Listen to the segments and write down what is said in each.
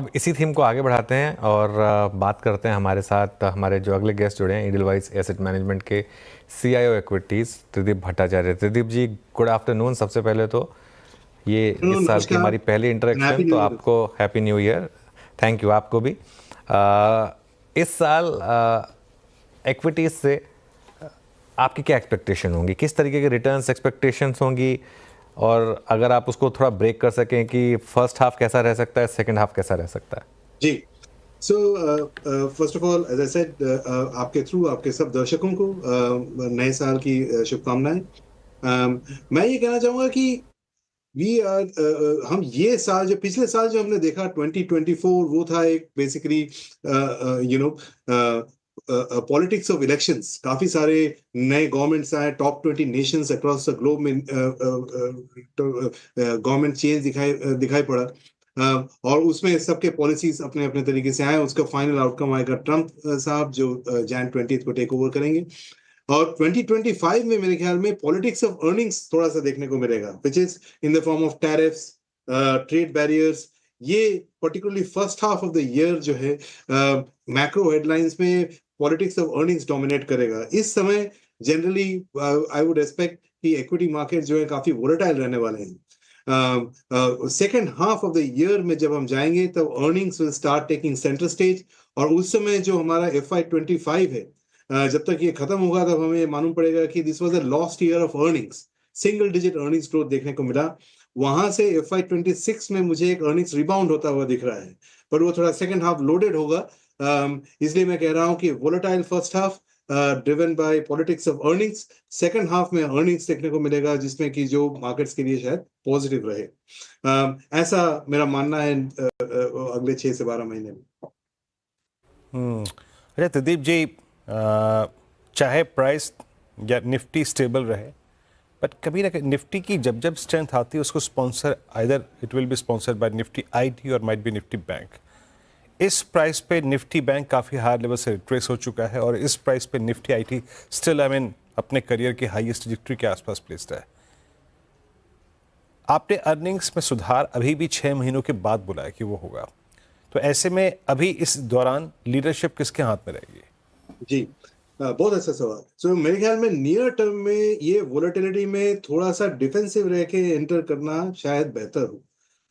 अब इसी थीम को आगे बढ़ाते हैं और बात करते हैं हमारे साथ हमारे जो अगले गेस्ट जुड़े हैं एडलवाइस एसेट मैनेजमेंट के सीआईओ इक्विटीज़ त्रिदीप भट्टाचार्य। त्रिदीप जी, गुड आफ्टरनून। सबसे पहले तो ये इस साल की नमस्कार हमारी पहली एंड हैप्पी इंटरेक्शन, न्यू तो ईयर। आपको happy new year. Thank you, आपको भी। इस साल इक्विटीज़ से आपकी क्या एक्सपेक्टेशन होंगी, किस तरीके के रिटर्न्स एक्सपेक्टेशंस होंगी, और अगर आप उसको थोड़ा ब्रेक कर सकें कि फर्स्ट हाफ कैसा रह सकता है, सेकंड हाफ कैसा रह सकता है। जी। So first of all as I said, आपके थ्रू आपके सब दर्शकों को नए साल की शुभकामनाएं। मैं ये कहना चाहूंगा कि वी आर हम ये साल, जो पिछले साल जो हमने देखा 2024, वो था एक basically you know politics of elections. काफी सारे नए गवर्नमेंट्स आए, top 20 Nations across the globe में गवर्नमेंट चेंज दिखाई पड़ा। और उसमें सबके पॉलिसीज अपने अपने तरीके से आए। उसका फाइनल आउटकम आएगा ट्रंप साहब, जो जैन 20 को टेक ओवर करेंगे। और 2025 में मेरे ख्याल में पॉलिटिक्स ऑफ अर्निंग्स थोड़ा सा देखने को मिलेगा, which is in the form of tariffs, trade barriers. ये particularly first half of the year जो है, मैक्रो हेडलाइंस में पॉलिटिक्स ऑफ अर्निंग्स डोमिनेट करेगा। इस समय जनरली आई वुड एक्सपेक्ट कि इक्विटी मार्केट जो है काफी वोलेटाइल रहने वाले हैं। Second half of the year में जब हम जाएंगे तब earnings will start taking centre stage. और उस समय जो हमारा FY25 है, जब तक ये खत्म होगा तब हमें मालूम पड़ेगा कि this was a lost year of earnings. Single digit earnings growth देखने को मिला। वहां से FY26 में मुझे एक अर्निंग्स रिबाउंड होता हुआ दिख रहा है, पर वो थोड़ा सेकंड हाफ लोडेड होगा। इसलिए मैं कह रहा हूं कि volatile first half driven by politics of earnings. Second half में अर्निंग्स देखने को मिलेगा जिसमें कि जो मार्केट्स के लिए शायद पॉजिटिव रहे। ऐसा मेरा मानना है अगले 6 से 12 महीने में। अच्छा प्रदीप जी, चाहे प्राइस या निफ्टी स्टेबल रहे, बट कभी ना कभी निफ्टी की जब जब स्ट्रेंथ आती है उसको sponsor either it will be sponsored by Nifty IT और माइट बी निफ्टी बैंक। इस प्राइस पे निफ्टी बैंक काफ़ी हायर लेवल से रिट्रेस हो चुका है और इस प्राइस पे निफ्टी आईटी स्टिल अपने करियर के हाईएस्ट ट्रैजेक्टरी के आसपास प्लेस्ड है। आपने अर्निंग्स में सुधार अभी भी 6 महीनों के बाद बोला है कि वो होगा, तो ऐसे में अभी इस दौरान लीडरशिप किसके हाथ में रहेगी? जी, बहुत अच्छा सवाल। सो मेरे ख्याल में नियर टर्म में ये वोलेटिलिटी में थोड़ा सा डिफेंसिव रह के एंटर करना शायद बेहतर हो।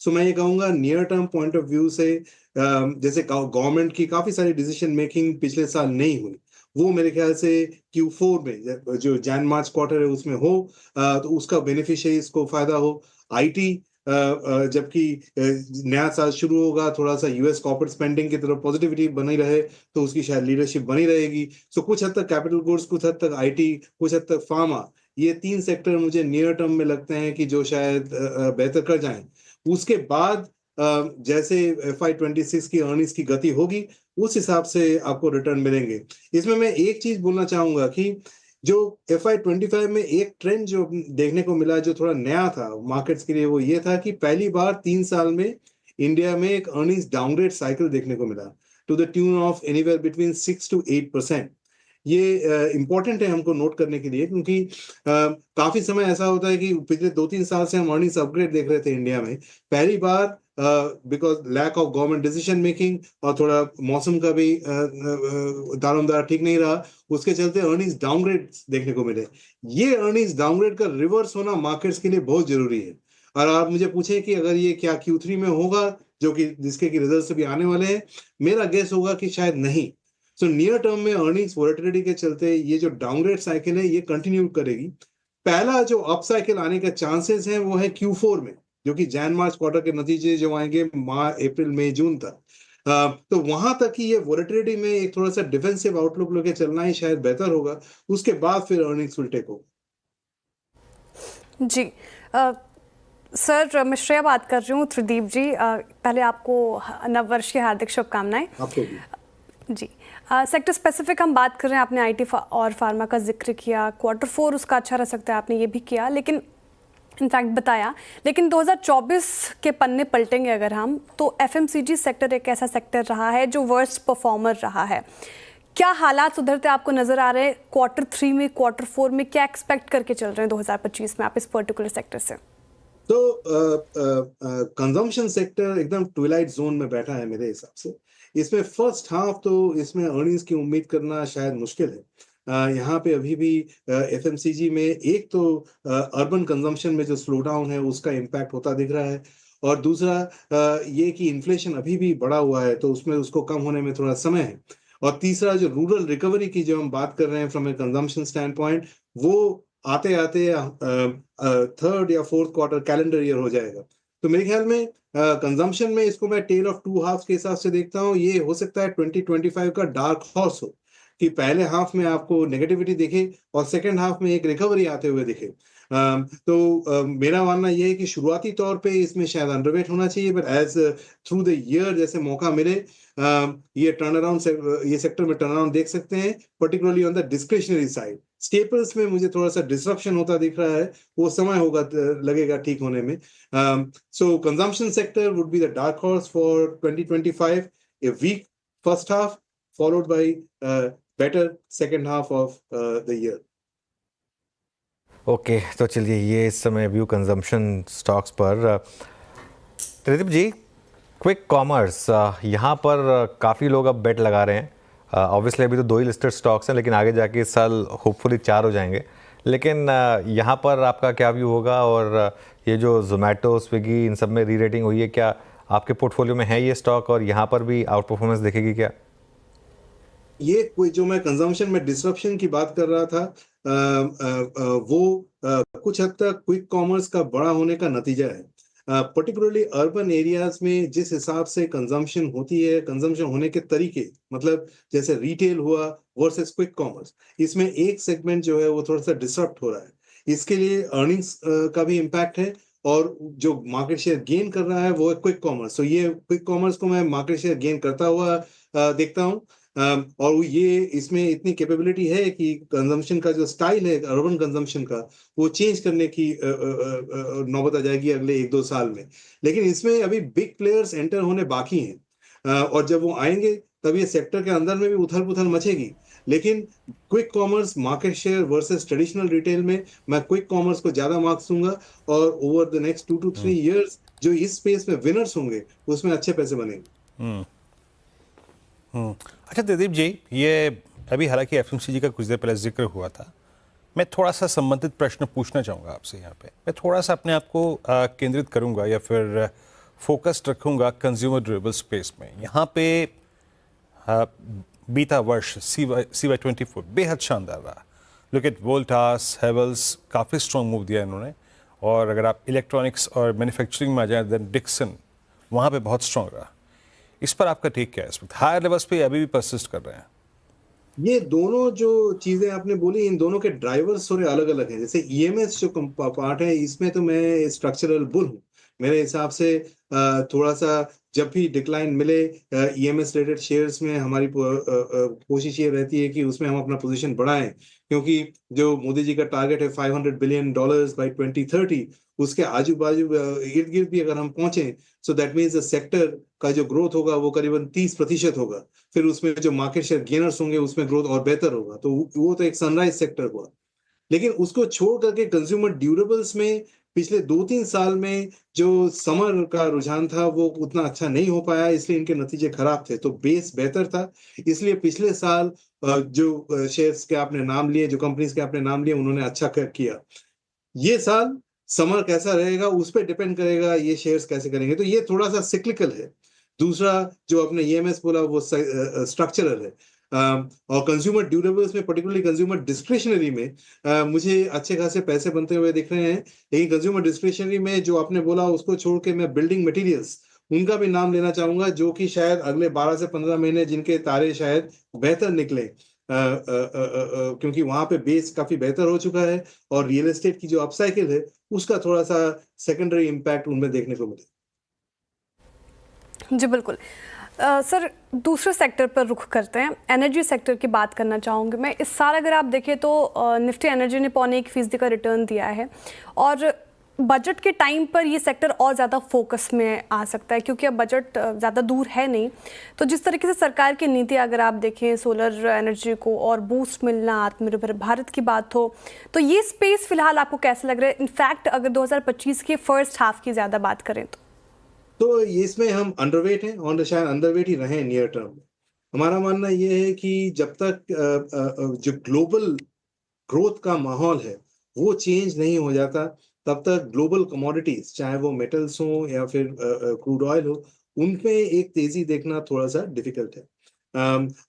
सो मैं ये कहूंगा near term point of view से, जैसे गवर्नमेंट की काफी सारी डिसीजन मेकिंग पिछले साल नहीं हुई, वो मेरे ख्याल से Q4 में जो जैन मार्च क्वार्टर है उसमें हो, तो उसका बेनिफिशियरीज को फायदा हो। आईटी, जबकि नया साल शुरू होगा, थोड़ा सा यूएस कॉर्पोरेट स्पेंडिंग की तरफ पॉजिटिविटी बनी रहे, तो उसकी शायद लीडरशिप बनी रहेगी। सो कुछ हद तक कैपिटल गुड्स, कुछ हद तक आईटी, कुछ हद तक फार्मा, ये 3 सेक्टर मुझे नियर टर्म में लगते हैं कि जो शायद बेहतर कर जाएं। उसके बाद जैसे FY26 की अर्निंग्स की गति होगी, उस हिसाब से आपको रिटर्न मिलेंगे। इसमें मैं एक चीज बोलना चाहूंगा कि जो FY25 में एक ट्रेंड जो देखने को मिला, जो थोड़ा नया था मार्केट्स के लिए, वो ये था कि पहली बार 3 साल में इंडिया में एक अर्निंग्स डाउनग्रेड साइकिल देखने को मिला, to the tune of anywhere between 6 to 8%। ये इंपॉर्टेंट है हमको नोट करने के लिए, क्योंकि काफी समय ऐसा होता है कि पिछले 2-3 साल से हम अर्निंग्स अपग्रेड देख रहे थे इंडिया में। पहली बार because lack of government decision making और थोड़ा मौसम का भी दारोमदार ठीक नहीं रहा, उसके चलते अर्निंग्स डाउनग्रेड देखने को मिले। ये अर्निंग्स डाउनग्रेड का रिवर्स होना मार्केट्स के लिए बहुत जरूरी है। और आप मुझे पूछें कि अगर ये क्या Q3 में होगा, जो कि जिसके की रिजल्ट भी आने वाले हैं, मेरा गेस होगा कि शायद नहीं। सो नियर टर्म में अर्निंग्स वोलेटिलिटी के चलते ये जो डाउनग्रेड साइकिल है ये कंटिन्यू करेगी। पहला जो अप साइकिल आने के चांसेस हैं वो है Q4 में, जो कि जैन मार्च क्वार्टर के नतीजे जो आएंगे मार्च अप्रैल मई जून तक। तो वहां तक की ये वोलेटिलिटी में एक थोड़ा सा डिफेंसिव आउटलुक लेके चलना ही शायद बेहतर होगा। उसके बाद फिर अर्निंग्स विल टेक ओवर। जी, सर मैं श्रेया बात कर रही हूँ। त्रिदीप जी, पहले आपको नववर्ष की हार्दिक शुभकामनाएं। आपको भी। जी, सेक्टर स्पेसिफिक हम बात कर रहे हैं। आपने आईटी और फार्मा का जिक्र किया, Q4 उसका अच्छा रह सकता है, आपने ये भी किया, लेकिन इनफैक्ट बताया। लेकिन 2024 के पन्ने पलटेंगे अगर हम, तो FMCG सेक्टर एक ऐसा सेक्टर रहा है जो वर्स्ट परफॉर्मर रहा है। क्या हालात सुधरते आपको नजर आ रहे हैं Q3 में, Q4 में? क्या एक्सपेक्ट करके चल रहे हैं 2025 में आप इस पर्टिकुलर सेक्टर से? तो कंजम्पशन सेक्टर एकदम ट्विलाइट जोन में बैठा है मेरे हिसाब से। इसमें फर्स्ट हाफ तो इसमें अर्निंग्स की उम्मीद करना शायद मुश्किल है। यहाँ पे अभी भी एफएमसीजी में एक तो अर्बन कंजम्पशन में जो स्लो डाउन है उसका इम्पैक्ट होता दिख रहा है, और दूसरा ये कि इन्फ्लेशन अभी भी बढ़ा हुआ है तो उसमें उसको कम होने में थोड़ा समय है, और तीसरा जो रूरल रिकवरी की जो हम बात कर रहे हैं from A consumption stand point, वो आते आते थर्ड या फोर्थ क्वार्टर कैलेंडर ईयर हो जाएगा। तो मेरे ख्याल में कंजम्पशन में इसको मैं टेल ऑफ टू हाफ के हिसाब से देखता हूँ। ये हो सकता है 2025 का डार्क हॉर्स हो, कि पहले हाफ में आपको नेगेटिविटी दिखे और सेकेंड हाफ में एक रिकवरी आते हुए दिखे। तो मेरा मानना यह है कि शुरुआती तौर पे इसमें शायद अंडरवेट होना चाहिए, but as through the year जैसे मौका मिले ये टर्न अराउंड, ये सेक्टर में टर्न अराउंड देख सकते हैं, particularly on the discretionary side. Staples में मुझे थोड़ा सा डिसरप्शन होता दिख रहा है, वो समय होगा लगेगा ठीक होने में। So consumption sector would be the dark horse for 2025, a weak first half followed by better second half of the year. Okay, तो चलिए ये इस समय व्यू कंजम्पशन स्टॉक्स पर। त्रिदीप जी, क्विक कॉमर्स, यहाँ पर काफ़ी लोग अब बेट लगा रहे हैं। ऑब्वियसली अभी तो 2 ही लिस्टेड स्टॉक्स हैं, लेकिन आगे जाके इस साल होपफुली 4 हो जाएंगे। लेकिन यहाँ पर आपका क्या व्यू होगा, और ये जो जोमेटो स्विगी इन सब में री रेटिंग हुई है, क्या आपके पोर्टफोलियो में है ये स्टॉक, और यहाँ पर भी आउट परफॉर्मेंस दिखेगी क्या? ये कोई जो मैं कंजम्पशन में डिसरप्शन की बात कर रहा था, वो कुछ हद तक क्विक कॉमर्स का बड़ा होने का नतीजा है। पर्टिकुलरली अर्बन एरियाज में जिस हिसाब से कंजम्पशन होती है, कंजम्पशन होने के तरीके, मतलब जैसे रिटेल हुआ वर्सेस क्विक कॉमर्स, इसमें एक सेगमेंट जो है वो थोड़ा सा डिसरप्ट हो रहा है। इसके लिए अर्निंग्स का भी इम्पैक्ट है, और जो मार्केट शेयर गेन कर रहा है वो है क्विक कॉमर्स। तो ये क्विक कॉमर्स को मैं मार्केट शेयर गेन करता हुआ देखता हूँ। और ये इसमें इतनी कैपेबिलिटी है कि कंजम्पशन का जो स्टाइल है अर्बन कंजम्पशन का, वो चेंज करने की नौबत आ जाएगी अगले 1-2 साल में। लेकिन इसमें अभी बिग प्लेयर्स एंटर होने बाकी हैं, और जब वो आएंगे तब ये सेक्टर के अंदर में भी उथल पुथल मचेगी। लेकिन quick commerce market share versus traditional retail में मैं क्विक कॉमर्स को ज्यादा मार्क्स दूंगा, और over the next 2 to 3 years जो इस स्पेस में विनर्स होंगे उसमें अच्छे पैसे बनेंगे। अच्छा त्रिदीप जी, ये अभी हालांकि एफएमसीजी का कुछ देर पहले जिक्र हुआ था, मैं थोड़ा सा संबंधित प्रश्न पूछना चाहूँगा आपसे। यहाँ पे मैं थोड़ा सा अपने आप को केंद्रित करूँगा या फिर फोकस्ड रखूँगा कंज्यूमर ड्यूरेबल स्पेस में। यहाँ पे बीता वर्ष CY24 बेहद शानदार रहा। लुक एट वोल्टास, हेवल्स, काफ़ी स्ट्रॉन्ग मूव दिया इन्होंने, और अगर आप इलेक्ट्रॉनिक्स और मैन्युफैक्चरिंग में आ जाए देन डिक्सन वहाँ पे बहुत स्ट्रॉन्ग रहा। इस पर आपका टेक क्या है? इस वक्त हायर लेवल्स पे अभी भी परसिस्ट कर रहे हैं? ये दोनों जो चीजें आपने बोली, इन दोनों के ड्राइवर्स थोड़े अलग अलग हैं। जैसे ईएमएस जो पार्ट है, इसमें तो मैं स्ट्रक्चरल बुल हूँ। मेरे हिसाब से थोड़ा सा जब भी डिक्लाइन मिले ईएमएस रेटेड शेयर्स में, हमारी कोशिश ये रहती है कि उसमें हम अपना पोजीशन बढ़ाएं, क्योंकि जो मोदी जी का टारगेट है $500 बिलियन बाय 2030, उसके आजू बाजू इर्द गिर्द भी अगर हम पहुंचे, सो दैट मीन्स सेक्टर का जो ग्रोथ होगा वो करीबन 30% होगा। फिर उसमें जो मार्केट शेयर गेनर्स होंगे उसमें ग्रोथ और बेहतर होगा। तो वो तो एक सनराइज सेक्टर हुआ। लेकिन उसको छोड़ करके कंज्यूमर ड्यूरेबल्स में पिछले 2-3 साल में जो समर का रुझान था वो उतना अच्छा नहीं हो पाया, इसलिए इनके नतीजे खराब थे। तो बेस बेहतर था, इसलिए पिछले साल जो शेयर्स के आपने नाम लिए, जो कंपनीज के आपने नाम लिए, उन्होंने अच्छा किया। ये साल समर कैसा रहेगा उस पर डिपेंड करेगा ये शेयर्स कैसे करेंगे। तो ये थोड़ा सा सिक्लिकल है। दूसरा जो आपने ईएमएस बोला वो स्ट्रक्चरल है। और कंज्यूमर ड्यूरेबल्स में, पर्टिकुलरली कंज्यूमर डिस्क्रिशनरी में मुझे अच्छे खासे पैसे बनते हुए दिख रहे हैं। लेकिन कंज्यूमर डिस्क्रिशनरी में जो आपने बोला उसको छोड़ के मैं बिल्डिंग मटेरियल्स, उनका भी नाम लेना चाहूंगा, जो कि शायद अगले 12 से 15 महीने जिनके तारे शायद बेहतर निकले, क्योंकि वहां पे बेस काफी बेहतर हो चुका है, और रियल एस्टेट की जो अपसाइकिल है उसका थोड़ा सा सेकेंडरी इम्पैक्ट उनमें देखने को मिले। जी बिल्कुल। सर, दूसरे सेक्टर पर रुख करते हैं। एनर्जी सेक्टर की बात करना चाहूँगी मैं। इस साल अगर आप देखें तो निफ्टी एनर्जी ने 0.25% का रिटर्न दिया है, और बजट के टाइम पर ये सेक्टर और ज़्यादा फोकस में आ सकता है, क्योंकि अब बजट ज़्यादा दूर है नहीं। तो जिस तरीके से सरकार की नीति अगर आप देखें, सोलर एनर्जी को और बूस्ट मिलना, आत्मनिर्भर भारत की बात हो, तो ये स्पेस फिलहाल आपको कैसा लग रहा है? इनफैक्ट अगर 2025 के फर्स्ट हाफ की ज़्यादा बात करें तो इसमें हम अंडरवेट हैं और शायद अंडरवेट ही रहे नियर टर्म में। हमारा मानना ये है कि जब तक जो ग्लोबल ग्रोथ का माहौल है वो चेंज नहीं हो जाता, तब तक ग्लोबल कमोडिटीज, चाहे वो मेटल्स हो या फिर क्रूड ऑयल हो, उनपे एक तेजी देखना थोड़ा सा डिफिकल्ट है।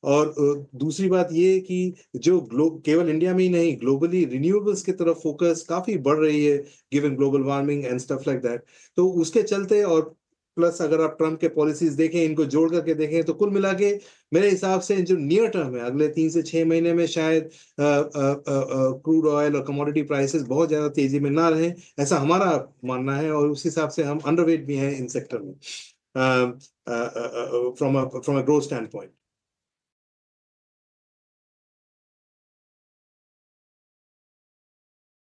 और दूसरी बात ये कि जो केवल इंडिया में ही नहीं, ग्लोबली रिन्यूएबल्स की तरफ फोकस काफी बढ़ रही है given global warming and stuff like that. तो उसके चलते, और प्लस अगर आप ट्रम्प के पॉलिसीज देखें, इनको जोड़ करके देखें, तो कुल मिला के मेरे हिसाब से जो नियर टर्म है, अगले 3 से 6 महीने में शायद क्रूड ऑयल और कमोडिटी प्राइसेस बहुत ज्यादा तेजी में ना रहे, ऐसा हमारा मानना है। और उस हिसाब से हम अंडरवेट भी हैं इन सेक्टर में from a growth stand point.